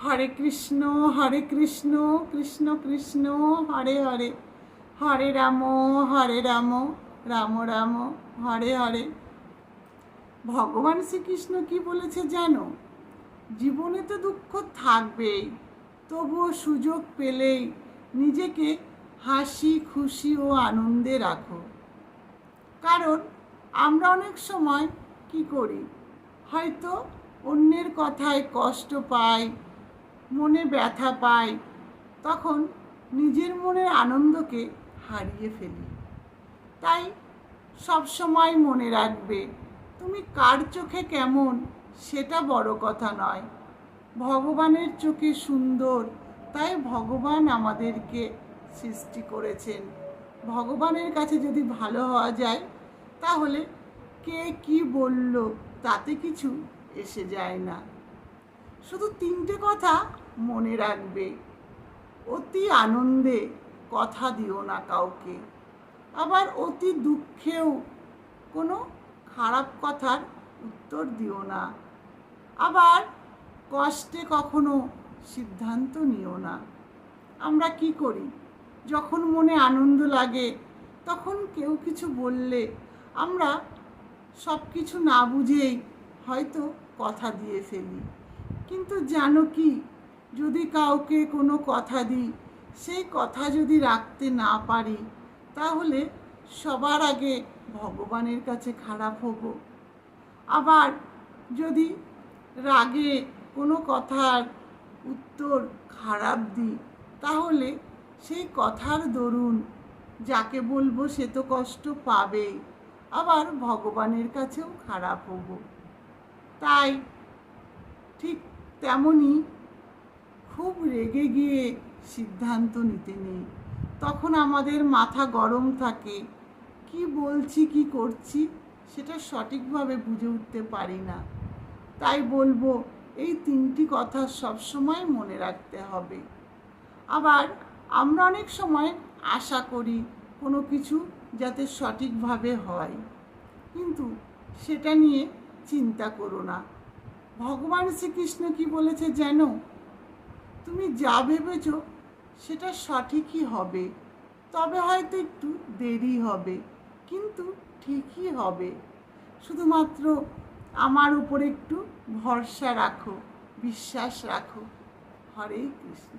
হরে কৃষ্ণ কৃষ্ণ কৃষ্ণ হরে হরে, হরে রাম রাম রাম হরে হরে। ভগবান শ্রীকৃষ্ণ কি বলেছে জানো? জীবনে তো দুঃখ থাকবেই, তবুও সুযোগ পেলেই নিজেকে হাসি খুশি ও আনন্দে রাখো। কারণ আমরা অনেক সময় কি করি, হয়তো অন্যের কথায় কষ্ট পাই, মনে ব্যথা পাই, তখন নিজের মনের আনন্দকে হারিয়ে ফেলি। তাই সব সময় মনে রাখবে, তুমি কার চোখে কেমন সেটা বড় কথা নয়, ভগবানের চোখে সুন্দর। তাই ভগবান আমাদেরকে সৃষ্টি করেছেন। ভগবানের কাছে যদি ভালো হওয়া যায়, তাহলে কে কি বলল তাতে কিছু এসে যায় না। শুধু 3টে কথা মনে রাখবে, অতি আনন্দে কথা দিও না কাউকে, আবার অতি দুঃখেও কোনো খারাপ কথার উত্তর দিও না, আবার কষ্টে কখনো সিদ্ধান্ত নিও না। আমরা কি করি, যখন মনে আনন্দ লাগে তখন কেউ কিছু বললে আমরা সব কিছু না বুঝেই হয়তো কথা দিয়ে ফেলি। কিন্তু জানো কি, যদি কাউকে কোনো কথা দিই, সেই কথা যদি রাখতে না পারি, তাহলে সবার আগে ভগবানের কাছে খারাপ হব। আবার যদি রাগে কোনো কথার উত্তর খারাপ দিই, তাহলে সেই কথার দরুন যাকে বলবো সে তো কষ্ট পাবেই, আবার ভগবানের কাছেও খারাপ হব। তাই ঠিক তেমনই খুব রেগে গিয়ে সিদ্ধান্ত নিতে নেই। তখন আমাদের মাথা গরম থাকে, কি বলছি কি করছি সেটা সঠিকভাবে বুঝে উঠতে পারি না। তাই বলবো, এই 3টি কথা সবসময় মনে রাখতে হবে। আবার আমরা অনেক সময় আশা করি কোনো কিছু যাতে সঠিকভাবে হয়, কিন্তু সেটা নিয়ে চিন্তা করো না। ভগবান শ্রীকৃষ্ণ কি বলেছে জানো? তুমি যা ভেবেছ সেটা সঠিকই হবে, তবে হয়তো একটু দেরি হবে, কিন্তু ঠিকই হবে। শুধুমাত্র আমার উপরে একটু ভরসা রাখো, বিশ্বাস রাখো। হরে কৃষ্ণ।